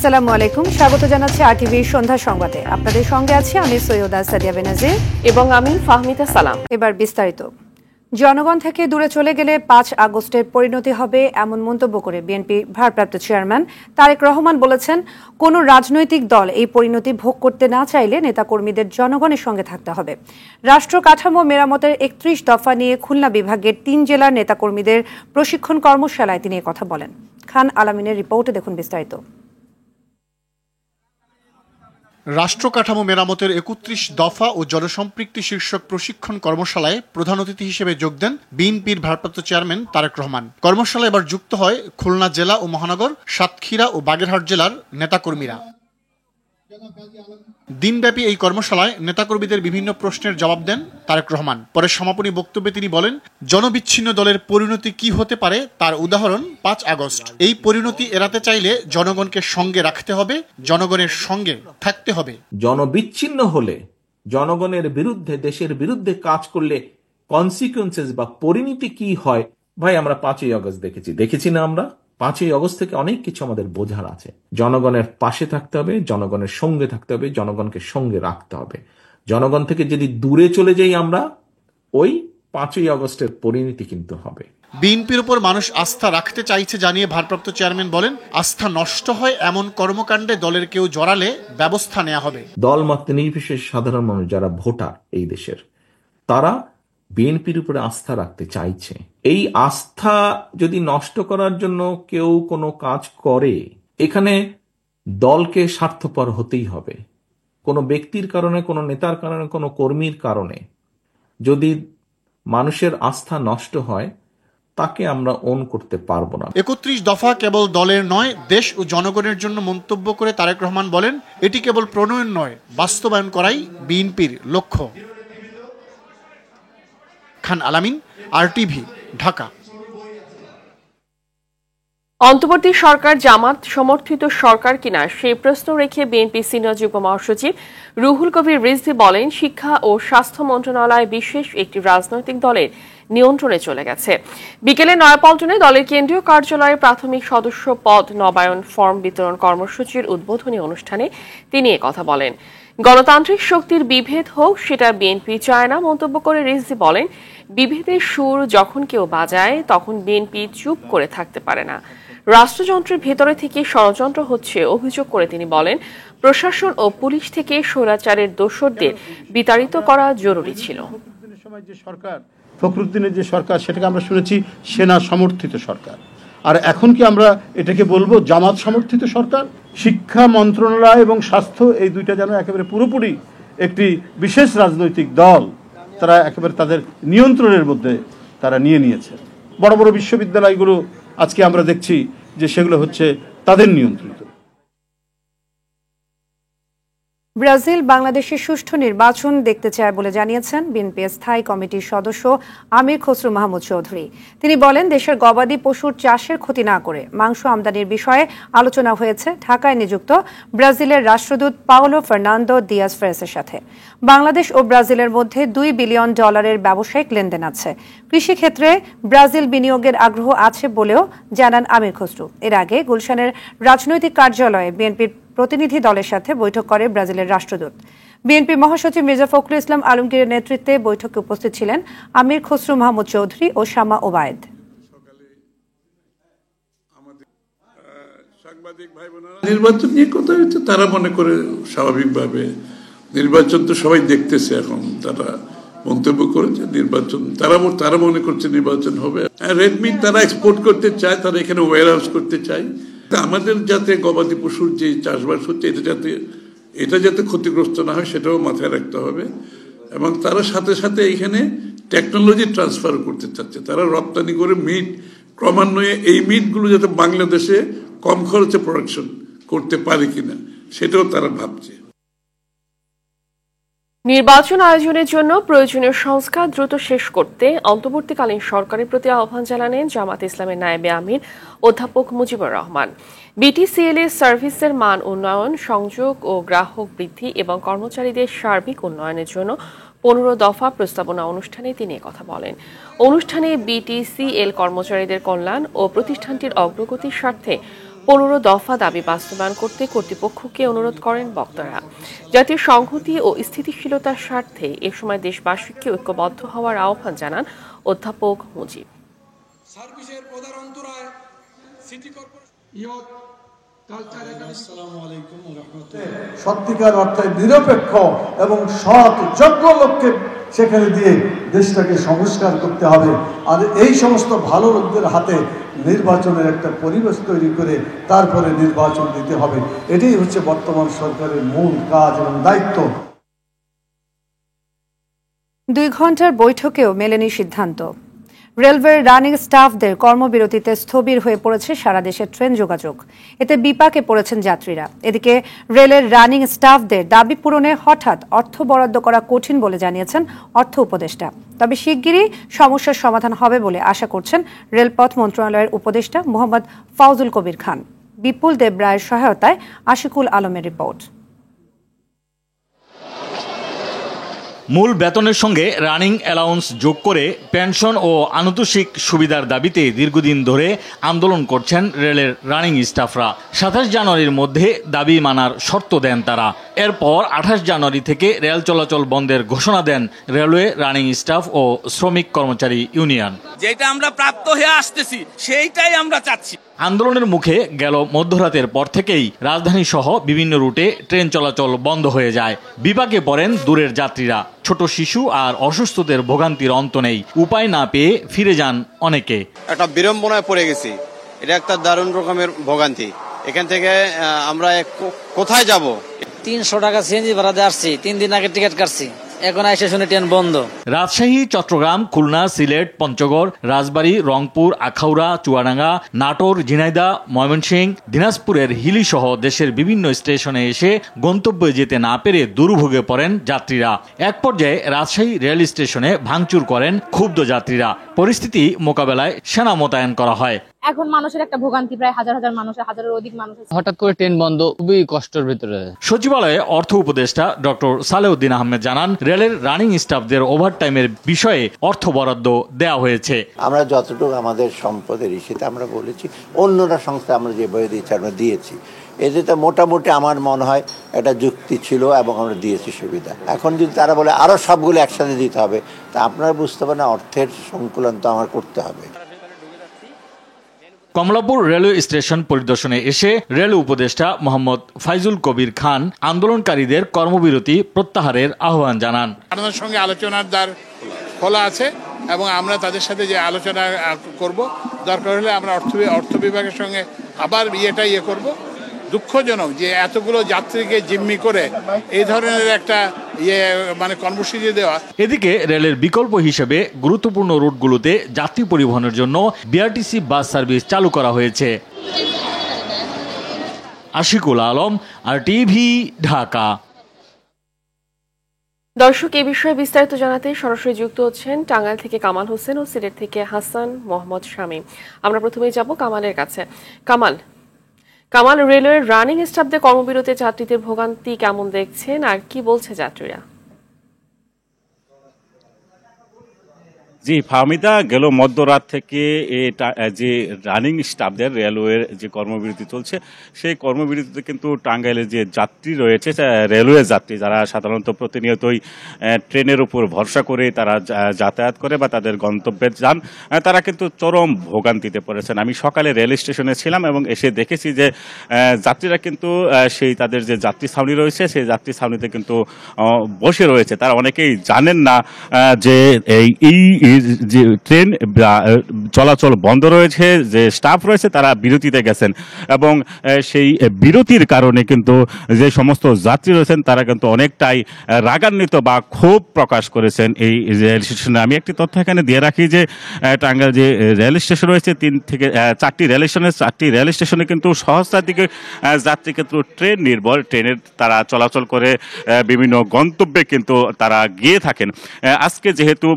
আসসালামু আলাইকুম, স্বাগত জানাচ্ছি আরটিভির সন্ধ্যা সংবাদে। আপনাদের সঙ্গে আছি আমি সৈয়দা সাদিয়া বেনাজির এবং আমি ফাহমিদা সালাম। এবার বিস্তারিত। জনগণ থেকে দূরে চলে গেলে 5 আগস্টের পরিণতি হবে এমন মন্তব্য করে বিএনপি ভারপ্রাপ্ত চেয়ারম্যান তারেক রহমান বলেছেন, কোন রাজনৈতিক দল এই পরিণতি ভোগ করতে না চাইলে নেতাকর্মীদের জনগণের সঙ্গে থাকতে হবে। রাষ্ট্র কাঠামো মেরামতের 31 দফা নিয়ে খুলনা বিভাগের 3 জেলার নেতাকর্মীদের প্রশিক্ষণ কর্মশালায় তিনি কথা বলেন। খান আলামিনের রিপোর্টে দেখুন বিস্তারিত। রাষ্ট্র কাঠামো মেরামতের 31 দফা ও জনসম্পৃক্তি শীর্ষক প্রশিক্ষণ কর্মশালায় প্রধান অতিথি হিসেবে যোগ দেন বিএনপির ভারপ্রাপ্ত চেয়ারম্যান তারেক রহমান। কর্মশালায় এবার যুক্ত হয় খুলনা জেলা ও মহানগর, সাতক্ষীরা ও বাগেরহাট জেলার নেতাকর্মীরা। দিনব্যাপী এই কর্মশালায় নেতাকর্মীদের বিভিন্ন প্রশ্নের জবাব দেন তারেক রহমান। পরে সমাপনী বক্তব্যে তিনি বলেন, জনবিচ্ছিন্ন দলের পরিণতি কি হতে পারে তার উদাহরণ 5 আগস্ট। এই পরিণতি এড়াতে চাইলে জনগণকে সঙ্গে রাখতে হবে, জনগণের সঙ্গে থাকতে হবে। জনবিচ্ছিন্ন হলে, জনগণের বিরুদ্ধে, দেশের বিরুদ্ধে কাজ করলে কনসিকুয়েন্সেস বা পরিণতি কি হয়, ভাই আমরা 5ই আগস্ট দেখেছি না? আমরা 5ই আগস্ট থেকে অনেক কিছু আমাদের বোঝার আছে। জনগণের পাশে থাকতে হবে, জনগণের সঙ্গে থাকতে হবে, জনগণকে সঙ্গে রাখতে হবে। জনগণ থেকে যদি দূরে চলে যাই আমরা, ওই 5ই আগস্টের পরিণতি কিন্তু হবে। বিএনপির উপর মানুষ আস্থা রাখতে চাইছে জানিয়ে ভারপ্রাপ্ত চেয়ারম্যান বলেন, আস্থা নষ্ট হয় এমন কর্মকাণ্ডে দলের কেউ জড়ালে ব্যবস্থা নেওয়া হবে। দলমত নির্বিশেষে সাধারণ মানুষ যারা ভোটার এই দেশের, তারা বিএনপির উপরে আস্থা রাখতে চাইছে। এই আস্থা যদি নষ্ট করার জন্য কেউ কোনো কাজ করে, এখানে দলকে স্বার্থপর হতেই হবে। কোনো ব্যক্তির কারণে, কোনো নেতার কারণে, কোনো কর্মীর কারণে যদি মানুষের আস্থা নষ্ট হয়, তাকে আমরা ওন করতে পারবো না। 31 দফা কেবল দলের নয়, দেশ ও জনগণের জন্য মন্তব্য করে তারেক রহমান বলেন, এটি কেবল প্রণয়ন নয়, বাস্তবায়ন করাই বিএনপির লক্ষ্য। খান আলামিন, আরটিভি, ঢাকা। অন্তর্বর্তী সরকার জামাত সমর্থিত সরকার কিনা সেই প্রশ্ন রেখে বিএনপি সিনিয়র যুগ্ম মহাসচিব রুহুল কবির রিজভী বলেন, শিক্ষা ও স্বাস্থ্য মন্ত্রণালয় বিশেষ একটি রাজনৈতিক দলের নিয়ন্ত্রণে চলে গেছে। বিকেলে নয়াপল্টনে দলের কেন্দ্রীয় কার্যালয়ের প্রাথমিক সদস্য পদ নবায়ন ফর্ম বিতরণ কর্মসূচির উদ্বোধনী অনুষ্ঠানে তিনি কথা বলেন। গণতান্ত্রিক শক্তির বিভেদ হোক, সেটা বিএনপি চায় না মন্তব্য করে রিজভী বলেন, বিভেদের সুর যখন কেউ বাজায় তখন বিএনপি চুপ করে থাকতে পারে না। রাষ্ট্রযন্ত্রের ভেতরে থেকে ষড়যন্ত্র হচ্ছে অভিযোগ করে তিনি বলেন, প্রশাসন ও পুলিশ থেকে স্বৈরাচারের দোসরদের বিতাড়িত করা জরুরি ছিল। ফখরুদ্দিনের যে সরকার, সেটাকে আমরা শুনেছি সেনা সমর্থিত সরকার, আর এখন কি আমরা এটাকে বলবো জামাত সমর্থিত সরকার? শিক্ষা মন্ত্রণালয় এবং স্বাস্থ্য, এই দুইটা যেন একেবারে পুরোপুরি একটি বিশেষ রাজনৈতিক দল, তারা একেবারে তাদের নিয়ন্ত্রণের মধ্যে তারা নিয়ে নিয়েছে। বড় বড় বিশ্ববিদ্যালয়গুলো আজকে আমরা দেখছি যে সেগুলো হচ্ছে তাদের নিয়ন্ত্রিত। ব্রাজিল বাংলাদেশের সুষ্ঠু নির্বাচন দেখতে চায় বলে জানিয়েছেন বিএনপি স্থায়ী কমিটির সদস্য আমির খসরু মাহমুদ চৌধুরী। তিনি বলেন, দেশের গবাদি পশুর চাষের ক্ষতি না করে মাংস আমদানির বিষয়ে আলোচনা হয়েছে ঢাকায় নিযুক্ত ব্রাজিলের রাষ্ট্রদূত পাওলো ফার্নান্দো দিয়াজ ফেরেসের সাথে। বাংলাদেশ ও ব্রাজিলের মধ্যে $2 বিলিয়ন ব্যবসায়িক লেনদেন আছে। কৃষিক্ষেত্রে ব্রাজিল বিনিয়োগের আগ্রহ আছে বলেও জানান আমির খসরু। এর আগে গুলশানের রাজনৈতিক কার্যালয়ে বিএনপির প্রতিনিধি দলের সাথে বৈঠক করে ব্রাজিলের রাষ্ট্রদূত। বিএনপি মহাসচিব মির্জা ফখরুল ইসলাম আলমগীরের নেতৃত্বে বৈঠকে উপস্থিত ছিলেন আমির খসরু মাহমুদ চৌধুরী ও শামা ওবায়েদ। নির্বাচন নিয়ে কথা হচ্ছে, তারা মনে করে স্বাভাবিকভাবে নির্বাচন তো সবাই দেখতেছে, এখন তারা মন্তব্য করেছে নির্বাচন, তারা মনে করছে নির্বাচন হবে। রেড মিট তারা এক্সপোর্ট করতে চায়, তারা এখানে ওয়্যার হাউস করতে চায়। আমাদের যাতে গবাদি পশুর যে চাষবাস হচ্ছে, এটা যাতে ক্ষতিগ্রস্ত না হয় সেটাও মাথায় রাখতে হবে। এবং তারা সাথে সাথে এখানে টেকনোলজি ট্রান্সফার করতে চাচ্ছে, তারা রপ্তানি করে মিট ক্রমান্বয়ে এই মিটগুলো যাতে বাংলাদেশে কম খরচে প্রোডাকশন করতে পারে কিনা সেটাও তারা ভাবছে। নির্বাচন আয়োজনের জন্য প্রয়োজনীয় সংস্কার দ্রুত শেষ করতে অন্তর্বর্তীকালীন সরকারের প্রতি আহ্বান জানালেন জামাত ইসলামের নায়েবে আমির অধ্যাপক মুজিবুর রহমান। বিটিসিএল এর সার্ভিসের মান উন্নয়ন, সংযোগ ও গ্রাহক বৃদ্ধি এবং কর্মচারীদের সার্বিক উন্নয়নের জন্য 15 দফা প্রস্তাবনা অনুষ্ঠানে তিনি কথা বলেন। অনুষ্ঠানে বিটিসিএল কর্মচারীদের কল্যাণ ও প্রতিষ্ঠানটির অগ্রগতির স্বার্থে 15 দফা দাবি বাস্তবায়ন করতে কর্তৃপক্ষকে অনুরোধ করেন বক্তারা। জাতীয় সংহতি ও স্থিতিশীলতার স্বার্থে এ সময় দেশবাসীকে ঐক্যবদ্ধ হওয়ার আহ্বান জানান অধ্যাপক মুজিব। সার্ভিসের প্রধান অন্তরায় সিটি সত্যিকার অর্থে নিরপেক্ষ এবং সৎ যোগ্য লোককে সেখানে দিয়ে দেশটাকে সংস্কার করতে হবে। আর এই সমস্ত ভালো লোকদের হাতে নির্বাচনের একটা পরিবেশ তৈরি করে তারপরে নির্বাচন দিতে হবে। এটাই হচ্ছে বর্তমান সরকারের মূল কাজ এবং দায়িত্ব। 2 ঘন্টার বৈঠকেও মেলেনি সিদ্ধান্ত। রেলওয়ের রানিং স্টাফদের কর্মবিরতিতে স্থবির হয়ে পড়েছে সারা দেশের ট্রেন যোগাযোগ। এতে বিপাকে পড়েছেন যাত্রীরা। এদিকে রেলের রানিং স্টাফদের দাবি পূরণে হঠাৎ অর্থ বরাদ্দ করা কঠিন বলে জানিয়েছেন অর্থ উপদেষ্টা। তবে শিগগিরই সমস্যার সমাধান হবে বলে আশা করছেন রেলপথ মন্ত্রণালয়ের উপদেষ্টা মোহাম্মদ ফাউজুল কবির খান। বিপুল দেব রায়ের সহায়তায় আশিকুল আলমের রিপোর্ট। মূল বেতনের সঙ্গে রানিং অ্যালাউন্স যোগ করে পেনশন ও আনুতোষিক সুবিধার দাবিতে দীর্ঘদিন ধরে আন্দোলন করছেন রেলের রানিং স্টাফরা। 27 জানুয়ারির মধ্যে দাবি মানার শর্ত দেন তারা। এরপর 28 জানুয়ারি থেকে রেল চলাচল বন্ধের ঘোষণা দেন রেলওয়ে রানিং স্টাফ ও শ্রমিক কর্মচারী ইউনিয়ন। যেটা আমরা প্রাপ্ত হয়ে আসতেছি সেইটাই আমরা চাচ্ছি। আন্দোলনের মুখে গেল মধ্যরাতের পর থেকেই রাজধানী সহ বিভিন্ন রুটে ট্রেন চলাচল বন্ধ হয়ে যায়। বিপাকে পড়েন দূরের যাত্রীরা। ছোট শিশু আর অসুস্থদের ভোগান্তির অন্ত নেই। উপায় না পেয়ে ফিরে যান অনেকে। একটা বিড়ম্বনায় পড়ে গেছি। এটা একটা দারুণ রকমের ভোগান্তি। এখান থেকে আমরা কোথায় যাব? 300 টাকা সিএনজি ভাড়া দিয়ে আসছি, 3 দিন আগে টিকিট কাটছি, এখন এসে শুনে ট্রেন বন্ধ। রাজশাহী, চট্টগ্রাম, খুলনা, সিলেট, পঞ্চগড়, রাজবাড়ী, রংপুর, আখাউড়া, চুয়াডাঙ্গা, নাটোর, ঝিনাইদহ, ময়মনসিংহ, দিনাজপুরের হিলি সহ দেশের বিভিন্ন স্টেশনে এসে গন্তব্যে যেতে না পেরে দুর্ভোগে পড়েন যাত্রীরা। এক পর্যায়ে রাজশাহী রেল স্টেশনে ভাঙচুর করেন ক্ষুব্ধ যাত্রীরা। পরিস্থিতি মোকাবেলায় সেনা মোতায়েন করা হয়। এখন মানুষের একটা ভোগান্তি, প্রায় হাজার হাজারের অধিক মানুষ হঠাৎ করে ট্রেন বন্ধ, খুবই কষ্টের ভিতরে। সচিবালয়ে অর্থ উপদেষ্টা ডক্টর সালেউদ্দিন আহমেদ জানান, রেলের রানিং স্টাফদের ওভারটাইমের বিষয়ে অর্থ বরাদ্দ দেওয়া হয়েছে। আমরা যতটুকু আমাদের সম্পদের সেটা আমরা বলেছি, অন্যরা সংস্থা আমরা যেভাবে দিয়েছি আমরা দিয়েছি। এতে মোটামুটি আমার মনে হয় একটা যুক্তি ছিল এবং আমরা দিয়েছি সুবিধা। এখন যদি তারা বলে আরো সবগুলো একসাথে দিতে হবে, তা আপনারা বুঝতে পারেন অর্থের সংকুলন তো আমার করতে হবে। কমলাপুর রেলওয়ে স্টেশন পরিদর্শনে এসে রেল উপদেষ্টা মোহাম্মদ ফাইজুল কবির খান আন্দোলনকারীদের কর্মবিরতি প্রত্যাহারের আহ্বান জানান। আমাদের সঙ্গে আলোচনার দ্বার খোলা আছে এবং আমরা তাদের সাথে যে আলোচনা করব, দরকার হলে আমরা অর্থ বিভাগের সঙ্গে আবার ইয়ে করব। দুঃখজনক যে এতগুলো যাত্রীকে জিম্মি করে এই ধরনের একটা কর্মসূচি দেওয়া। এদিকে রেলের বিকল্প হিসেবে গুরুত্বপূর্ণ রুটগুলোতে যাত্রী পরিবহনের জন্য বিআরটিসি বাস সার্ভিস চালু করা হয়েছে। আশিকুল আলম, RTV, ঢাকা। দর্শক, এ বিষয়ে বিস্তারিত জানাতে সরাসরি যুক্ত হচ্ছেন টাঙ্গাইল থেকে কামাল হোসেন ও সিলেট থেকে হাসান মোহাম্মদ শামীম। আমরা প্রথমেই যাব কামালের কাছে। কামাল, রেলওয়ের রানিং স্টাফদের কর্মবিরতি যাত্রীদের ভোগান্তি কেমন দেখছেন আর কি বলছে যাত্রীরা? জি ফাহমিদা, গেল মধ্যরাত থেকে যে রানিং স্টাফদের রেলওয়ের যে কর্মবিরতি চলছে, সেই কর্মবিরতিতে কিন্তু টাঙ্গাইলের যে যাত্রী রয়েছে, রেলওয়ে যাত্রী যারা সাধারণত প্রতিনিয়তই ট্রেনের উপর ভরসা করে তারা যাতায়াত করে বা তাদের গন্তব্যে যান, তারা কিন্তু চরম ভোগান্তিতে পড়েছেন। আমি সকালে রেল স্টেশনে ছিলাম এবং এসে দেখেছি যে যাত্রীরা কিন্তু সেই তাদের যে যাত্রী ছাউনি রয়েছে সেই যাত্রী ছাউনিতে কিন্তু বসে রয়েছে। তারা অনেকেই জানেন না যে এই যে ট্রেন চলাচল বন্ধ রয়েছে, যে স্টাফ রয়েছে তারা বিরতিতে গেছেন এবং সেই বিরতির কারণে কিন্তু যে সমস্ত যাত্রী রয়েছেন তারা কিন্তু অনেকটাই রাগান্বিত বা ক্ষোভ প্রকাশ করেছেন এই রেল স্টেশনে। আমি একটি তথ্য এখানে দিয়ে রাখি যে টাঙ্গাইল যে রেল স্টেশন রয়েছে 3 থেকে 4টি রেল স্টেশনে কিন্তু সহস্রাধিক যাত্রী কিন্তু ট্রেন নির্ভর, ট্রেনের তারা চলাচল করে বিভিন্ন গন্তব্যে কিন্তু তারা গিয়ে থাকেন। আজকে যেহেতু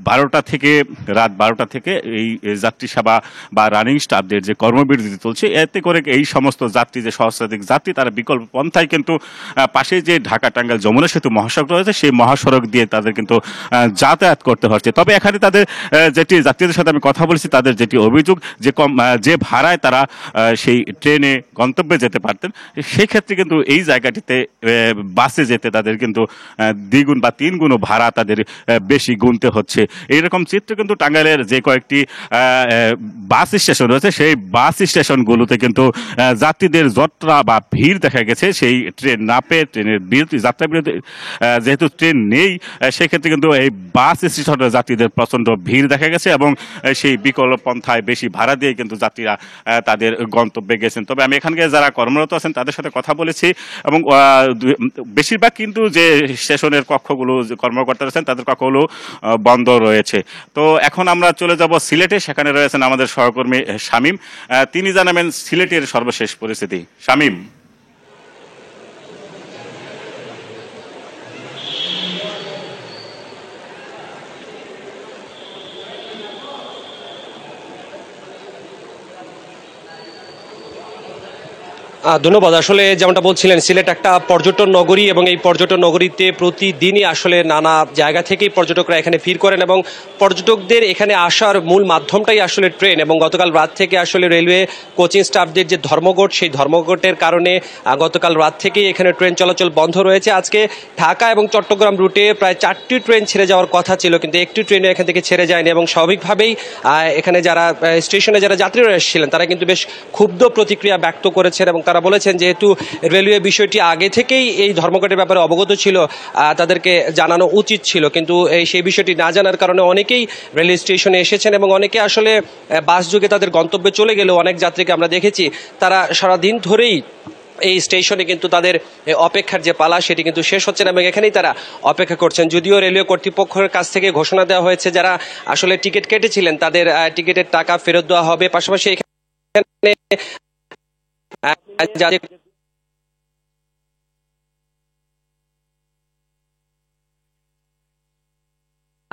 12 11টা থেকে রাত 12টা থেকে এই যাত্রী সেবা বা রানিং স্টাফদের যে কর্মবিরতি চলছে, এতে করে এই সমস্ত যাত্রী, যে সহস্রাধিক যাত্রী, তারা বিকল্প পন্থায় কিন্তু পাশে যে ঢাকা টাঙ্গাইল যমুনা সেতু মহাসড়ক রয়েছে সেই মহাসড়ক দিয়ে তাদের কিন্তু যাতায়াত করতে হচ্ছে। তবে এখানে তাদের যেটি যাত্রীদের সাথে আমি কথা বলেছি, তাদের যেটি অভিযোগ যে ভাড়ায় তারা সেই ট্রেনে গন্তব্যে যেতে পারতেন, সেই ক্ষেত্রে কিন্তু এই জায়গাটিতে বাসে যেতে তাদের কিন্তু দ্বিগুণ বা তিনগুণ ভাড়া তাদের বেশি গুনতে হচ্ছে। এইরকম চিত্র কিন্তু টাঙ্গাইলের যে কয়েকটি বাস স্টেশন রয়েছে সেই বাস স্টেশনগুলোতে কিন্তু যাত্রীদের জটলা বা ভিড় দেখা গেছে। সেই ট্রেন না পেয়ে, ট্রেনের বিরতি, যাত্রা বিরতি, যেহেতু ট্রেন নেই সেক্ষেত্রে কিন্তু এই বাস স্টেশনের যাত্রীদের প্রচণ্ড ভিড় দেখা গেছে এবং সেই বিকল্প পন্থায় বেশি ভাড়া দিয়ে কিন্তু যাত্রীরা তাদের গন্তব্যে গেছেন। তবে আমি এখানকে যারা কর্মরত আছেন তাদের সাথে কথা বলেছি এবং বেশিরভাগ কিন্তু যে স্টেশনের কক্ষগুলো, যে কর্মকর্তারা আছেন তাদের কক্ষগুলো বন্ধ রয়েছে। তো এখন আমরা চলে যাব সিলেটে, সেখানে রয়েছেন আমাদের সহকর্মী শামীম। তিনি জানাবেন সিলেটের সর্বশেষ পরিস্থিতি। শামীম। ধন্যবাদ। আসলে যেমনটা বলছিলেন, সিলেট একটা পর্যটন নগরী এবং এই পর্যটন নগরীতে প্রতিদিনই আসলে নানা জায়গা থেকেই পর্যটকরা এখানে ভিড় করেন এবং পর্যটকদের এখানে আসার মূল মাধ্যমটাই আসলে ট্রেন। এবং গতকাল রাত থেকে আসলে রেলওয়ে কোচিং স্টাফদের যে ধর্মঘট, সেই ধর্মঘটের কারণে গতকাল রাত থেকেই এখানে ট্রেন চলাচল বন্ধ রয়েছে। আজকে ঢাকা এবং চট্টগ্রাম রুটে প্রায় 4টি ট্রেন ছেড়ে যাওয়ার কথা ছিল, কিন্তু একটি ট্রেনও এখান থেকে ছেড়ে যায়নি এবং স্বাভাবিকভাবেই এখানে যারা স্টেশনে যারা যাত্রীরা এসেছিলেন তারা কিন্তু বেশ ক্ষুব্ধ প্রতিক্রিয়া ব্যক্ত করেছেন এবং তারা বলেছেন যেহেতু রেলওয়ে বিষয়টি আগে থেকেই এই ধর্মঘটের ব্যাপারে অবগত ছিল, তাদেরকে জানানো উচিত ছিল, কিন্তু সেই বিষয়টি না জানার কারণে অনেকেই রেলওয়ে স্টেশনে এসেছেন এবং অনেকে আসলে বাস যোগে তাদের গন্তব্যে চলে গেলেও অনেক যাত্রীকে আমরা দেখেছি তারা সারাদিন ধরেই এই স্টেশনে কিন্তু তাদের অপেক্ষার যে পালা সেটি কিন্তু শেষ হচ্ছে না এবং এখানেই তারা অপেক্ষা করছেন। যদিও রেলওয়ে কর্তৃপক্ষের কাছ থেকে ঘোষণা দেওয়া হয়েছে যারা আসলে টিকিট কেটেছিলেন তাদের টিকিটের টাকা ফেরত দেওয়া হবে। পাশাপাশি এখানে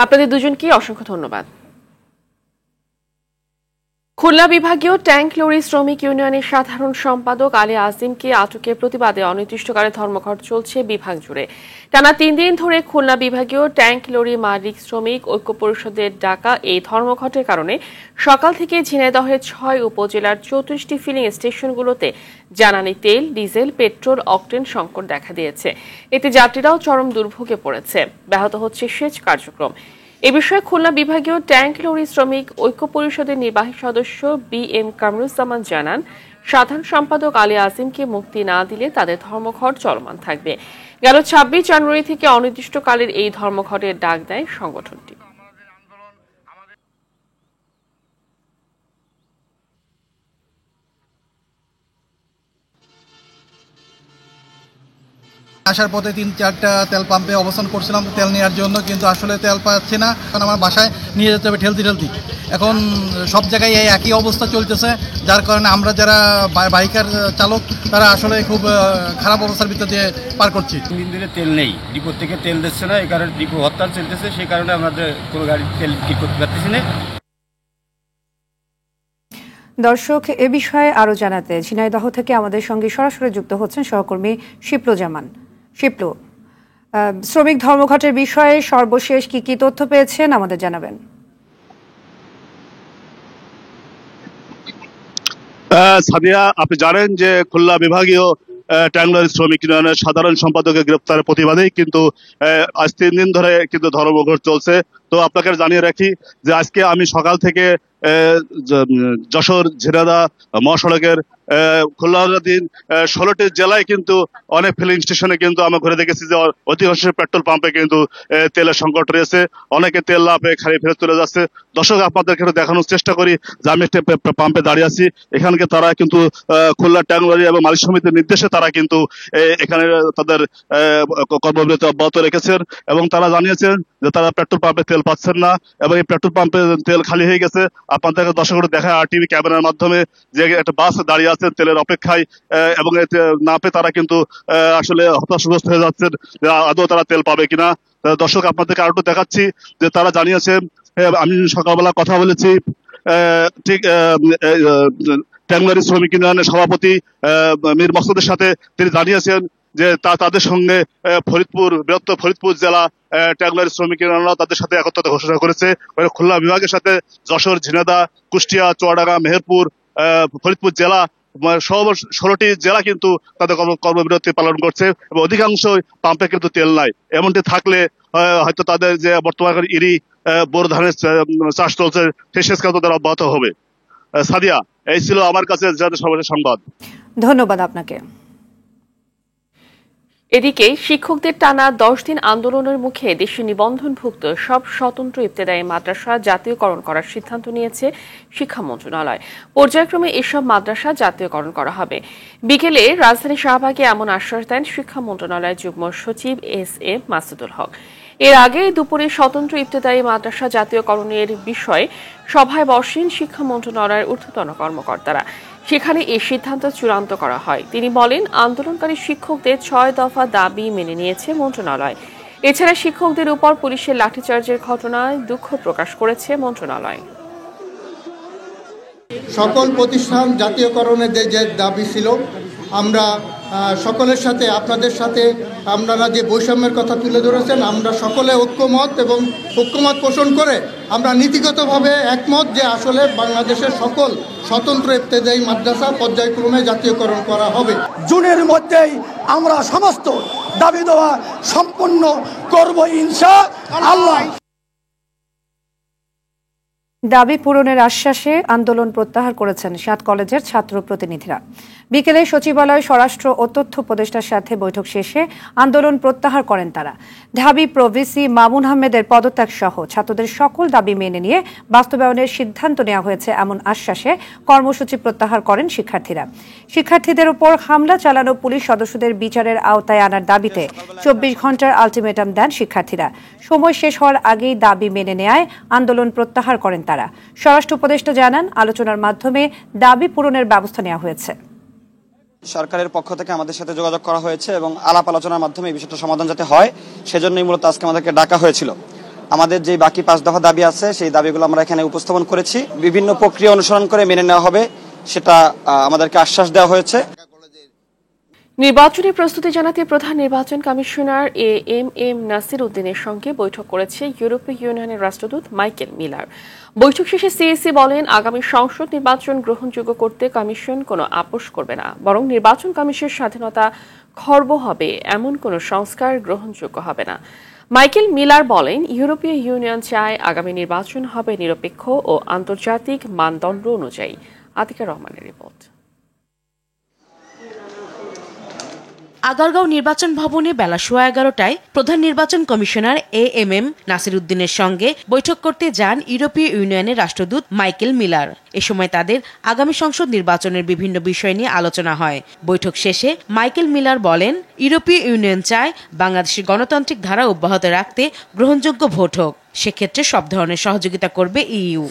আপনাদের দুজনকে অসংখ্য ধন্যবাদ। খুলনা বিভাগীয় ট্যাঙ্ক লরি শ্রমিক ইউনিয়নের সাধারণ সম্পাদক আলী আজিমকে আটকের প্রতিবাদে অনির্দিষ্টকালের ধর্মঘট চলছে বিভাগ জুড়ে। টানা 3 দিন ধরে খুলনা বিভাগীয় ট্যাঙ্ক লরি মালিক শ্রমিক ঐক্য পরিষদের ডাকা এই ধর্মঘটের কারণে সকাল থেকে ঝিনাইদহের 6 উপজেলার 34টি ফিলিং স্টেশনগুলোতে জ্বালানি তেল, ডিজেল, পেট্রোল, অকটেন সংকট দেখা দিয়েছে। এতে যাত্রীরাও চরম দুর্ভোগে পড়েছে। ব্যাহত হচ্ছে সেচ কার্যক্রম। এ বিষয়ে খুলনা বিভাগীয় ট্যাঙ্ক লরি শ্রমিক ঐক্য পরিষদের নির্বাহী সদস্য BM কামরুজ্জামান জানান, সাধারণ সম্পাদক আলী আজিমকে মুক্তি না দিলে তাদের ধর্মঘট চলমান থাকবে। গেল 26 জানুয়ারি থেকে অনির্দিষ্টকালের এই ধর্মঘটের ডাক দেয় সংগঠনটি। আসার পথে 3-4টা তেল পাম্পে অবস্থান করছিলাম তেল নেওয়ার জন্য, কিন্তু আসলে তেল পাচ্ছি না। কারণ আমার বাসায় নিয়ে যেতে হবে ঠেলতি। এখন সব জায়গায় এই একই অবস্থা চলতেছে, যার কারণে আমরা যারা বাইকার চালক তারা আসলে খুব খারাপ অবস্থার ভিতর দিয়ে পার করছি। 3 দিন ধরে তেল নেই, ডিপো থেকে তেল দিচ্ছে না, এই কারণে ডিপো হরতাল চলতেছে, সেই কারণে আমাদের কোনো গাড়ির তেল ঠিক করতে পারতেছি না। দর্শক, এ বিষয়ে আরো জানাতে ঝিনাইদহ থেকে আমাদের সঙ্গে সরাসরি যুক্ত হচ্ছেন সহকর্মী শিপ্লু জামান। শিপ্লু, শ্রমিক ধর্মঘটের বিষয়ে সর্বশেষ কি তথ্য পেয়েছেন আমাদের জানাবেন। সাদিয়া, আপনি জানেন যে খুলনা বিভাগীয় ট্যাঙ্ক লরি শ্রমিক ইউনিয়নের সাধারণ সম্পাদকের গ্রেপ্তারের প্রতিবাদেই কিন্তু আজ 3 দিন ধরে কিন্তু ধর্মঘট চলছে। তো আপনাকে জানিয়ে রাখি যে আজকে আমি সকাল থেকে যশোর ঝিনাইদহ মহাসড়কের খুলনাধীন 16টি জেলায় কিন্তু অনেক ফিলিং স্টেশনে কিন্তু আমরা ঘুরে দেখেছি যে অধিকাংশ পেট্রোল পাম্পে কিন্তু তেলের সংকট রয়েছে। অনেকে তেল না পেয়ে খালি ফেরত চলে যাচ্ছে। দর্শক, আপনাদেরকে দেখানোর চেষ্টা করি যে আমি একটা পাম্পে দাঁড়িয়ে আছি। এখানকে তারা কিন্তু খুলনা ট্যাঙ্ক লরি এবং মালিক সমিতির নির্দেশে তারা কিন্তু এখানে তাদের কর্মবিরতি অব্যাহত রেখেছেন এবং তারা জানিয়েছেন যে তারা পেট্রোল পাম্পে তেল পাচ্ছেন না এবং এই পেট্রোল পাম্পে তেল খালি হয়ে গেছে। আপনাদেরকে দর্শকরা দেখা RTV ক্যামেরার মাধ্যমে যে একটা বাস দাঁড়িয়ে আছে তেলের অপেক্ষায় এবং না পেয়ে তারা কিন্তু আসলে হতাশাগ্রস্ত হয়ে যাচ্ছেন আদৌ তারা তেল পাবে কিনা। দর্শক, আপনাদেরকে আরো একটু দেখাচ্ছি যে তারা জানিয়েছেন আমি সকালবেলা কথা বলেছি ঠিক ট্যাংলারি শ্রমিক ইউনিয়নের সভাপতি মীর মকসুদের সাথে, তিনি জানিয়েছেন যে তাদের সঙ্গে বৃহত্তর ফরিদপুর জেলা ট্যাংলারি শ্রমিক ইউনিয়নরা তাদের সাথে একত্রতা ঘোষণা করেছে। খুলনা বিভাগের সাথে যশোর, ঝিনাইদহ, কুষ্টিয়া, চুয়াডাঙ্গা, মেহেরপুর, ফরিদপুর জেলা 16টি জেলা কিন্তু তাদের কর্মবিরতি পালন করছে এবং অধিকাংশ পাম্পে কিন্তু তেল নাই। এমনটি থাকলে হয়তো তাদের যে বর্তমান ইরি বোর ধানের চাষ চলছে সেই সেচ কাজ তারা অব্যাহত হবে। সাদিয়া, এই ছিল আমার কাছে সর্বশেষ সংবাদ। ধন্যবাদ আপনাকে। এদিকে শিক্ষকদের টানা 10 দিন আন্দোলনের মুখে দেশে নিবন্ধনভুক্ত সব স্বতন্ত্র ইবতেদায়ী মাদ্রাসা জাতীয়করণ করার সিদ্ধান্ত নিয়েছে শিক্ষা মন্ত্রণালয়। পর্যায়ক্রমে এসব মাদ্রাসা জাতীয়করণ করা হবে। বিকেলে রাজধানী শাহবাগে এমন আশ্বাস দেন শিক্ষা মন্ত্রণালয়ের যুগ্ম সচিব SM মাসুদুল হক। এর আগে দুপুরে স্বতন্ত্র ইবতেদায়ী মাদ্রাসা জাতীয়করণের বিষয়ে সভায় বসেন শিক্ষা মন্ত্রণালয়ের ঊর্ধ্বতন কর্মকর্তারা। সেখানে এই সিদ্ধান্ত চূড়ান্ত করা হয়। তিনি বলেন, আন্দোলনকারী শিক্ষকদের 6 দফা দাবি মেনে নিয়েছে মন্ত্রণালয়। এছাড়া শিক্ষকদের উপর পুলিশের লাঠিচার্জের ঘটনায় দুঃখ প্রকাশ করেছে মন্ত্রণালয়। সকল প্রতিষ্ঠান জাতীয়করণের যে দাবি ছিল, আমরা সকলের সাথে, আপনাদের সাথে আপনারা যে বৈষম্যের কথা তুলে ধরেছেন, আমরা সকলে ঐক্যমত এবং ঐক্যমত পোষণ করে আমরা নীতিগতভাবে একমত যে আসলে বাংলাদেশের সকল স্বতন্ত্র ইবতেদায়ী মাদ্রাসা পর্যায়ক্রমে জাতীয়করণ করা হবে। জুনের মধ্যেই আমরা সমস্ত দাবি দেওয়া সম্পন্ন করব ইনশাআল্লাহ। দাবি পূরণের আশ্বাসে আন্দোলন প্রত্যাহার করেছেন 7 কলেজের ছাত্র প্রতিনিধিরা। বিকেলে সচিবালয়, স্বরাষ্ট্র ও তথ্য উপদেষ্টার সাথে বৈঠক শেষে আন্দোলন প্রত্যাহার করেন তারা। ঢাবি প্রভিসি মামুন আহমেদের পদত্যাগ সহ ছাত্রদের সকল দাবি মেনে নিয়ে বাস্তবায়নের সিদ্ধান্ত নেওয়া হয়েছে এমন আশ্বাসে কর্মসূচি প্রত্যাহার করেন শিক্ষার্থীরা। শিক্ষার্থীদের উপর হামলা চালানো পুলিশ সদস্যদের বিচারের আওতায় আনার দাবিতে 24 ঘন্টার আলটিমেটাম দেন শিক্ষার্থীরা। সময় শেষ হওয়ার আগেই দাবি মেনে নেয়ায় আন্দোলন প্রত্যাহার করেন তারা। স্বরাষ্ট্র উপদেষ্টা জানান, আলোচনার মাধ্যমে দাবি পূরণের ব্যবস্থা নেওয়া হয়েছে। সরকারের পক্ষ থেকে আমাদের সাথে যোগাযোগ করা হয়েছে এবং আলাপ আলোচনার মাধ্যমে এই বিষয়টা সমাধান যাতে হয় সেজন্যই মূলত আজকে আমাদেরকে ডাকা হয়েছিল। আমাদের যে বাকি 5 দফা দাবি আছে সেই দাবিগুলো আমরা এখানে উপস্থাপন করেছি। বিভিন্ন প্রক্রিয়া অনুসরণ করে মেনে নেওয়া হবে সেটা আমাদেরকে আশ্বাস দেওয়া হয়েছে। নির্বাচনী প্রস্তুতি জানাতে প্রধান নির্বাচন কমিশনার AM নাসির উদ্দিনের সঙ্গে বৈঠক করেছে ইউরোপীয় ইউনিয়নের রাষ্ট্রদূত মাইকেল মিলার। বৈঠক শেষে সিএসি বলেন, আগামী সংসদ নির্বাচন গ্রহণযোগ্য করতে কমিশন কোনো আপোষ করবে না, বরং নির্বাচন কমিশনের স্বাধীনতা খর্ব হবে এমন কোনো সংস্কার গ্রহণযোগ্য হবে না। মাইকেল মিলার বলেন, ইউরোপীয় ইউনিয়ন চায় আগামী নির্বাচন হবে নিরপেক্ষ ও আন্তর্জাতিক মানদণ্ড অনুযায়ী। আতিকা রহমানের রিপোর্ট। আগারগাঁও নির্বাচন ভবনে বেলা 11:15টায় প্রধান নির্বাচন কমিশনার AM নাসির উদ্দিনের সঙ্গে বৈঠক করতে যান ইউরোপীয় ইউনিয়নের রাষ্ট্রদূত মাইকেল মিলার। এ সময় তাদের আগামী সংসদ নির্বাচনের বিভিন্ন বিষয় নিয়ে আলোচনা হয়। বৈঠক শেষে মাইকেল মিলার বলেন, ইউরোপীয় ইউনিয়ন চায় বাংলাদেশের গণতান্ত্রিক ধারা অব্যাহত রাখতে গ্রহণযোগ্য ভোট হোক। সেক্ষেত্রে সব ধরনের সহযোগিতা করবে ইইউ।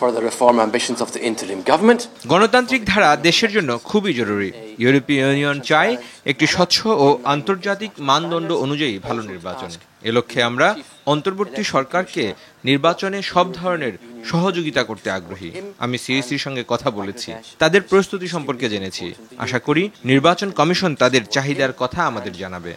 গণতান্ত্রিক ধারা দেশের জন্য খুবই জরুরি। ইউরোপীয় ইউনিয়ন চায় একটি স্বচ্ছ ও আন্তর্জাতিক মানদণ্ড অনুযায়ী ভালো নির্বাচন। এ লক্ষ্যে আমরা অন্তর্বর্তী সরকারকে নির্বাচনে সব ধরনের সহযোগিতা করতে আগ্রহী। আমি সিএসির সঙ্গে কথা বলেছি, তাদের প্রস্তুতি সম্পর্কে জেনেছি। আশা করি নির্বাচন কমিশন তাদের চাহিদার কথা আমাদের জানাবে।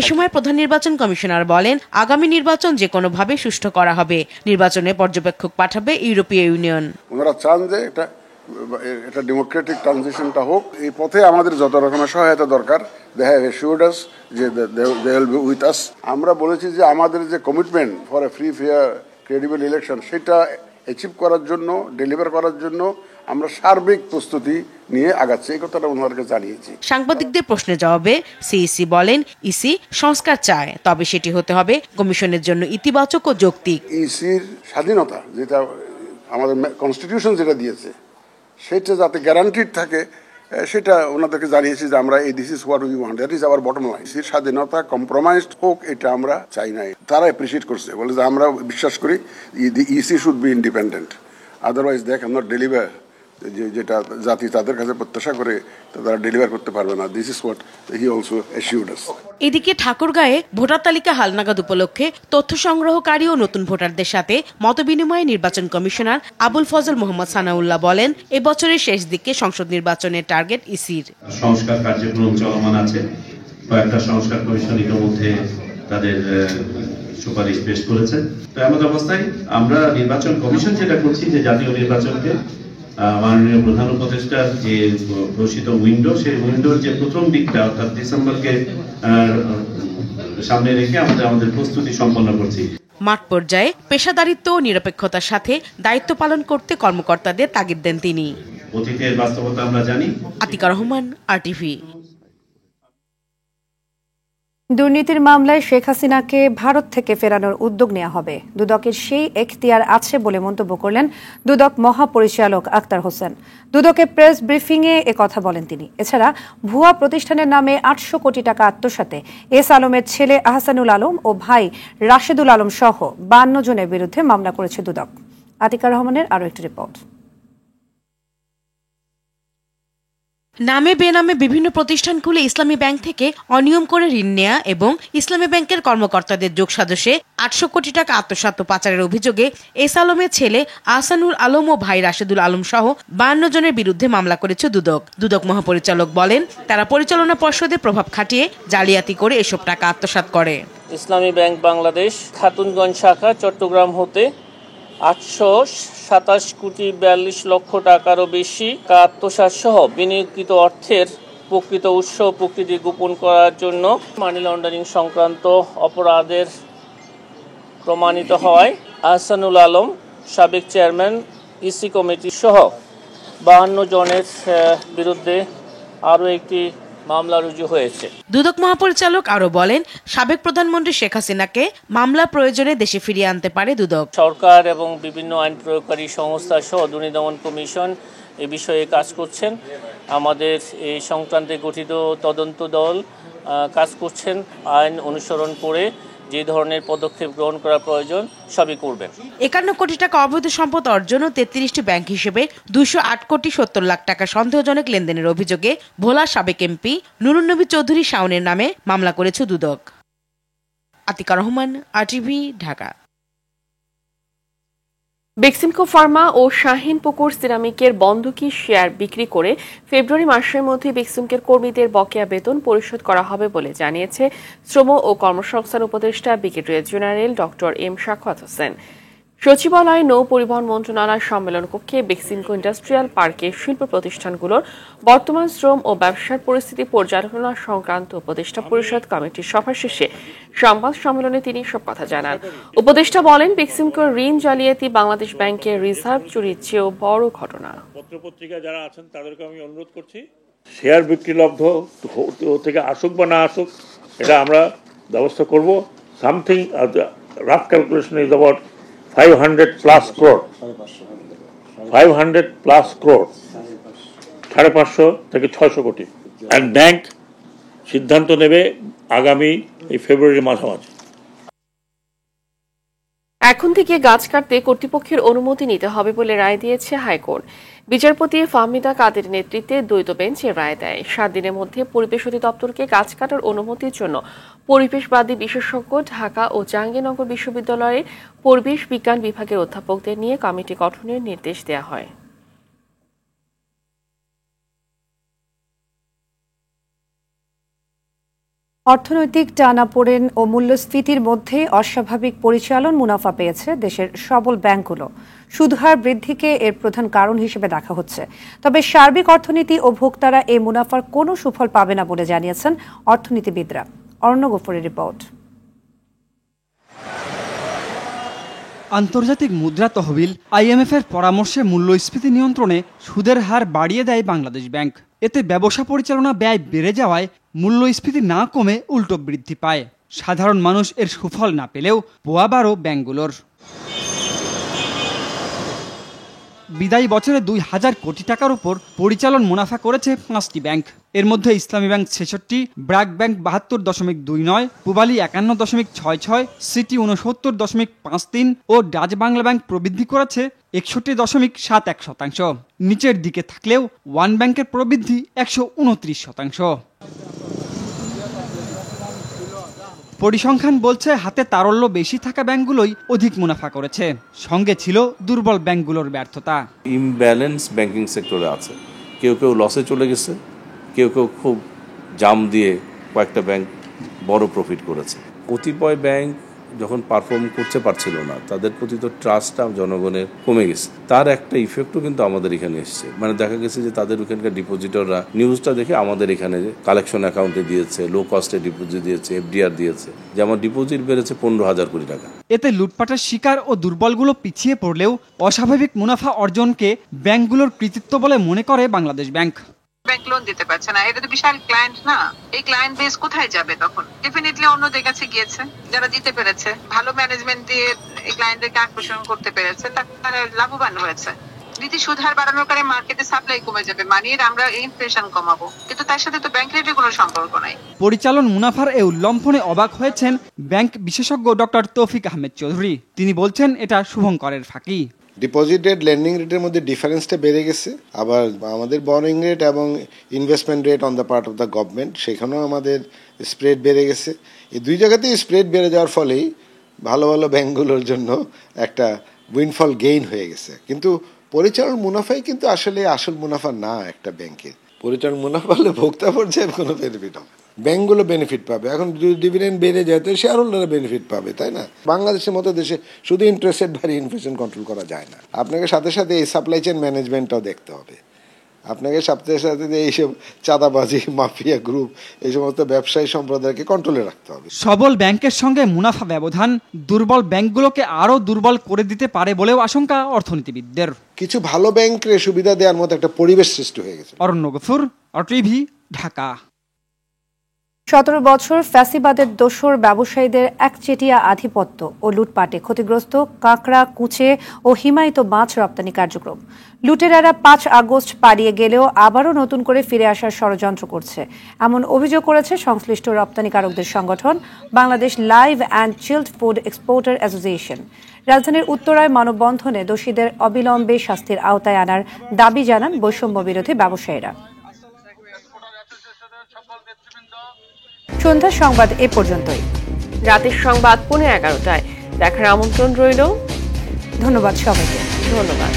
এ সময় প্রধান নির্বাচন কমিশনার বলেন, আগামী নির্বাচন যে কোনোভাবে সুষ্ঠু করা হবে। নির্বাচনে পর্যবেক্ষক পাঠাবে ইউরোপীয় ইউনিয়ন। ওনারা চান যে এটা ডেমোক্রেটিক ট্রানজিশনটা হোক। এই পথে আমাদের যত রকমের সহায়তা দরকার, দে হ্যাভ অ্যাসিউরড আস যে they will be with us. আমরা বলেছি যে আমাদের যে commitment for a free, fair, credible election, সেটা অ্যাচিভ করার জন্য, ডেলিভার করার জন্য আমরা সার্বিক প্রস্তুতি নিয়ে আগাচ্ছি। এই কথাটা ওনাদেরকে জানিয়েছি। সাংবাদিকদের প্রশ্নের জবাবে সিইসি বলেন, ইসি সংস্কার চায়, তবে সেটি হতে হবে কমিশনের জন্য ইতিবাচক ও যৌক্তিক। ইসির স্বাধীনতা, যেটা আমাদের কনস্টিটিউশন যেটা দিয়েছে, সেটা যাতে গ্যারান্টিড থাকে সেটা ওনাদেরকে জানিয়েছি যে আমরা this is what we want, that is our bottom line. ইসির স্বাধীনতা কম্প্রোমাইজড হোক এটা আমরা চাই না। তারা অ্যাপ্রিসিয়েট করছে, বলে যে আমরা বিশ্বাস করি EC should be independent, otherwise they can not deliver. যেটা জাতি তাদের কাছে প্রত্যাশা করে তারা ডেলিভার করতে পারবে না। This is what he also assured us. এদিকে ঠাকুরগাঁয়ে ভোটার তালিকা হালনাগাদ উপলক্ষে তথ্য সংগ্রহকারী ও নতুন ভোটারদের সাথে মতবিনিময়ে নির্বাচন কমিশনার আবুল ফজল মোহাম্মদ সানাউল্লাহ বলেন, এবছরের শেষ দিকে সংসদ নির্বাচনের টার্গেট ইসির। সংস্কার কার্যক্রম চলমান আছে, কয়েকটা সংস্কার কমিশন ইতিমধ্যে তাদের সুপারিশ পেশ করেছে। তো এমন অবস্থায় আমরা নির্বাচন কমিশন যেটা করছি যে জাতীয় নির্বাচনকে মাননীয় প্রধান উপদেষ্টার যে ঘোষিত উইন্ডো, সেই উইন্ডোর যে প্রথম দিকটা অর্থাৎ ডিসেম্বরকে সামনে রেখে আমাদের প্রস্তুতি সম্পন্ন করছি। মাঠ পর্যায়ে পেশাদারিত্ব ও নিরপেক্ষতার সাথে দায়িত্ব পালন করতে কর্মকর্তাদের তাগিদ দেন তিনি। অতীতের বাস্তবতা আমরা জানি। আতিকা রহমান, RTV। দুর্নীতির মামলায় শেখ হাসিনাকে ভারত থেকে ফেরানোর উদ্যোগ নেওয়া হবে, দুদকের সেই এখতিয়ার আছে বলে মন্তব্য করলেন দুদক মহাপরিচালক আক্তার হোসেন। দুদকের প্রেস ব্রিফিংয়ে একথা বলেন তিনি। এছাড়া ভুয়া প্রতিষ্ঠানের নামে 800 কোটি টাকা আত্মসাতে এস আলমের ছেলে আহসানুল আলম ও ভাই রাশেদুল আলম সহ 52 জনের বিরুদ্ধে মামলা করেছে দুদক। আতিকা রহমানের আরও একটি রিপোর্ট। নামে বেনামে বিভিন্ন প্রতিষ্ঠান খুলে ইসলামী ব্যাংক থেকে অনিয়ম করে ঋণ নেয়া এবং ইসলামী ব্যাংকের কর্মকর্তাদের যোগসাজশে 800 কোটি টাকা আত্মসাৎ পাচারের অভিযোগে এস আলমের ছেলে আহসানুল আলম ও ভাই রাশেদুল আলম সহ 52 জনের বিরুদ্ধে মামলা করেছে দুদক। দুদক মহাপরিচালক বলেন, তারা পরিচালনা পর্ষদের প্রভাব খাটিয়ে জালিয়াতি করে এসব টাকা আত্মসাৎ করে। ইসলামী ব্যাংক বাংলাদেশ খাতুনগঞ্জ শাখা চট্টগ্রাম হতে 827 কোটি 42 লক্ষ টাকারও বেশি আত্মসাৎ সহ বিনিয়োগকৃত অর্থের প্রকৃত উৎস প্রকৃতি গোপন করার জন্য মানি লন্ডারিং সংক্রান্ত অপরাধের প্রমাণিত হওয়ায় আহসানুল আলম সাবেক চেয়ারম্যান ইসি কমিটি সহ 52 জনের বিরুদ্ধে আরও একটি মামলা রুজু হয়েছে। দুদক মহাপরিচালক আরো বলেন, সাবেক প্রধানমন্ত্রী শেখ হাসিনাকে মামলা প্রয়োজনে দেশে ফিরিয়ে আনতে পারে দুদক। সরকার এবং বিভিন্ন আইন প্রয়োগকারী সংস্থা সহ দুর্নীতি দমন কমিশন এ বিষয়ে কাজ করছেন। আমাদের এই সংক্রান্তে গঠিত তদন্ত দল কাজ করছেন। আইন অনুসরণ করে যে ধরনের পদক্ষেপ গ্রহণ করা প্রয়োজন সবই করবেন। 51 কোটি টাকা অবৈধ সম্পদ অর্জন ও 33টি ব্যাংক হিসেবে 208 কোটি 70 লাখ টাকা সন্দেহজনক লেনদেনের অভিযোগে ভোলা সাবেক এমপি নুরুন নবী চৌধুরী শাওনের নামে মামলা করেছে দুদক। আতিকা রহমান, RTV, ঢাকা। বেক্সিমকো ফার্মা ও শাহিন পুকুর সিরামিকের বন্ধকি শেয়ার বিক্রি করে ফেব্রুয়ারি মাসের মধ্যে বেক্সিমকের কর্মীদের বকেয়া বেতন পরিশোধ করা হবে বলে জানিয়েছে শ্রম ও কর্মসংস্থান উপদেষ্টা brigadier general doctor M Shakhawat Hossain. সচিবালয় নৌ পরিবহন মন্ত্রণালয় সম্মেলন কক্ষে বেক্সিমকো ইন্ডাস্ট্রিয়াল পার্কে শিল্প প্রতিষ্ঠানগুলোর বর্তমান শ্রম ও ব্যবসার পরিস্থিতি পর্যালোচনা সংক্রান্ত উপদেষ্টা পরিষদ কমিটির সভা শেষে সংবাদ সম্মেলনে তিনি সব কথা জানান। উপদেষ্টা বলেন, বেক্সিমকোর ঋণ জালিয়াতি বাংলাদেশ ব্যাংকের রিজার্ভ চুরির চেয়েও বড় ঘটনা। পত্রপত্রিকা যারা আছেন তাদেরকে আমি অনুরোধ করছি, শেয়ার বিক্রিলব্ধ থেকে আসুক বা না আসুক, এটা আমরা ব্যবস্থা করব। Something rough calculation is about 500+ crore, 500+ crore, 550 থেকে 600 কোটি। অ্যান্ড ব্যাংক সিদ্ধান্ত নেবে আগামী এই ফেব্রুয়ারি মাঝামাঝি। এখন থেকে গাছ কাটতে কর্তৃপক্ষের অনুমতি নিতে হবে বলে রায় দিয়েছে হাইকোর্ট। বিচারপতি ফাহমিদা কাদের নেতৃত্বে দ্বৈত বেঞ্চ এ রায় দেয়। 7 দিনের মধ্যে পরিবেশ অধিদপ্তরকে গাছ কাটার অনুমতির জন্য পরিবেশবাদী বিশেষজ্ঞ, ঢাকা ও জাহাঙ্গীরনগর বিশ্ববিদ্যালয়ের পরিবেশ বিজ্ঞান বিভাগের অধ্যাপকদের নিয়ে কমিটি গঠনের নির্দেশ দেওয়া হয়। অর্থনৈতিক টানাপোড়েন ও মূল্যস্ফীতির মধ্যে অস্বাভাবিক পরিচালন মুনাফা পেয়েছে দেশের সবল ব্যাংকগুলো। সুদহার বৃদ্ধিকে এর প্রধান কারণ হিসেবে দেখা হচ্ছে। তবে সার্বিক অর্থনীতি ও ভোক্তারা এই মুনাফার কোনো সুফল পাবে না বলে জানিয়েছেন অর্থনীতিবিদরা। অরণ্য গফুরের রিপোর্ট। আন্তর্জাতিক মুদ্রা তহবিল IMF এর পরামর্শে মূল্যস্ফীতি নিয়ন্ত্রণে সুদের হার বাড়িয়ে দেয় বাংলাদেশ ব্যাংক। এতে ব্যবসা পরিচালনা ব্যয় বেড়ে যাওয়ায় মূল্যস্ফীতি না কমে উল্টো বৃদ্ধি পায়। সাধারণ মানুষ এর সুফল না পেলেও পোয়াবারও ব্যাংকগুলোর। বিদায়ী বছরে 2000 কোটি টাকার উপর পরিচালন মুনাফা করেছে 5টি ব্যাংক। এর মধ্যে ইসলামী bank 66, BRAC bank 72.29, Pubali 51.66, city 69.53 ও ডাচ বাংলা ব্যাংক প্রবৃদ্ধি করেছে 61.71%। নিচের দিকে থাকলেও ওয়ান ব্যাংকের প্রবৃদ্ধি 129%। পরিসংখ্যান বলছে হাতে তারল্য বেশি থাকা ব্যাংকগুলোই অধিক মুনাফা করেছে, সঙ্গে ছিল দুর্বল ব্যাংকগুলোর ব্যর্থতা। ইমব্যালেন্স ব্যাংকিং সেক্টরে আছে, কেউ কেউ লসে চলে গেছে, কেউ কেউ খুব জাম দিয়ে কয়েকটা ব্যাংক বড় প্রফিট করেছে। কতিপয় ব্যাংক যখন পারফর্ম করতে পারছিল না, তাদের প্রতি তো ট্রাস্টটা জনগণের কমে গেছে, তার একটা ইফেক্টও কিন্তু আমাদের এখানে এসছে। মানে দেখা গেছে যে তাদের ওখানকার ডিপোজিটররা নিউজটা দেখে আমাদের এখানে কালেকশন অ্যাকাউন্টে দিয়েছে, লো কস্টে ডিপোজিট দিয়েছে, এফডিআর দিয়েছে, যে আমার ডিপোজিট বেড়েছে 15,000 কোটি টাকা। এতে লুটপাটের শিকার ও দুর্বলগুলো পিছিয়ে পড়লেও অস্বাভাবিক মুনাফা অর্জনকে ব্যাংকগুলোর কৃতিত্ব বলে মনে করে বাংলাদেশ ব্যাংক। ব্যাংক লোন দিতে পারছে না, এটা তো বিশাল ক্লায়েন্ট না, এই ক্লায়েন্ট বেস কোথায় যাবে? তখন ডেফিনেটলি অন্যদের কাছে গিয়েছে, যারা দিতে পেরেছে, ভালো ম্যানেজমেন্ট দিয়ে এই ক্লায়েন্টদেরকে আকর্ষণ করতে পেরেছে, তারা লাভবান হয়েছে। নীতি সুধার বাড়ানোর কারণে মার্কেটে সাপ্লাই কমে যাবে, মানিয়ে আমরা ইনফ্লেশন কমাবো, কিন্তু তার সাথে তো ব্যাংক রেটের কোনো সম্পর্ক নাই। পরিচালন মুনাফার এই উল্লম্ফনে অবাক হয়েছেন ব্যাংক বিশেষজ্ঞ ডক্টর তৌফিক আহমেদ চৌধুরী। তিনি বলছেন এটা শুভঙ্করের ফাঁকি। ডিপোজিট রেট, লেন্ডিং রেটের মধ্যে ডিফারেন্সটা বেড়ে গেছে, আবার আমাদের বরোইং রেট এবং investment rate on the part of the government, সেখানেও আমাদের স্প্রেড বেড়ে গেছে। এই দুই জায়গাতেই স্প্রেড বেড়ে যাওয়ার ফলেই ভালো ভালো ব্যাংকগুলোর জন্য একটা উইনফল গেইন হয়ে গেছে। কিন্তু পরিচালন মুনাফাই কিন্তু আসলে আসল মুনাফা না একটা ব্যাংকের। পরিচালন মুনাফা হলে ভোক্তা পর্যায়ে কোনো বেনিফিট হবে, ব্যাংকগুলো বেনিফিট পাবে। এখন যদি ডিভিডেন্ড বেড়ে যায় তো শেয়ার হোল্ডাররা বেনিফিট পাবে, তাই না? বাংলাদেশের মতো দেশে শুধু ইন্টারেস্ট রেট বাড়িয়ে ইনফ্লেশন কন্ট্রোল করা যায় না, আপনাকে সাথে সাথে এই সাপ্লাই চেইন ম্যানেজমেন্টটাও দেখতে হবে। আপনাকে সাথে সাথে এইসব চাঁদাবাজি, মাফিয়া গ্রুপ, এই সমস্ত ব্যবসায়ী সম্প্রদায়কে কন্ট্রোলে রাখতে হবে। সবল ব্যাংকের সঙ্গে মুনাফা ব্যবধান দুর্বল ব্যাংকগুলোকে আরো দুর্বল করে দিতে পারে বলেও আশঙ্কা অর্থনীতিবিদদের। কিছু ভালো ব্যাংকের সুবিধা দেওয়ার মতো একটা পরিবেশ সৃষ্টি হয়ে গেছে। অরণ্য গফুর, অটিভি, ঢাকা। 17 বছর ফ্যাসিবাদের দোসর ব্যবসায়ীদের একচেটিয়া আধিপত্য ও লুটপাটে ক্ষতিগ্রস্ত কাঁকড়া, কুচে ও হিমায়িত মাছ রপ্তানি কার্যক্রম। লুটেরারা 5 আগস্ট পালিয়ে গেলেও আবারও নতুন করে ফিরে আসার ষড়যন্ত্র করছে, এমন অভিযোগ করেছে সংশ্লিষ্ট রপ্তানিকারকদের সংগঠন Bangladesh live and child food exporter association. রাজধানীর উত্তরায় মানববন্ধনে দোষীদের অবিলম্বে শাস্তির আওতায় আনার দাবি জানান বৈষম্য বিরোধী ব্যবসায়ীরা। সন্ধ্যার সংবাদ এ পর্যন্তই। রাতের সংবাদ 11:15 দেখার আমন্ত্রণ রইল। ধন্যবাদ সবাইকে। ধন্যবাদ।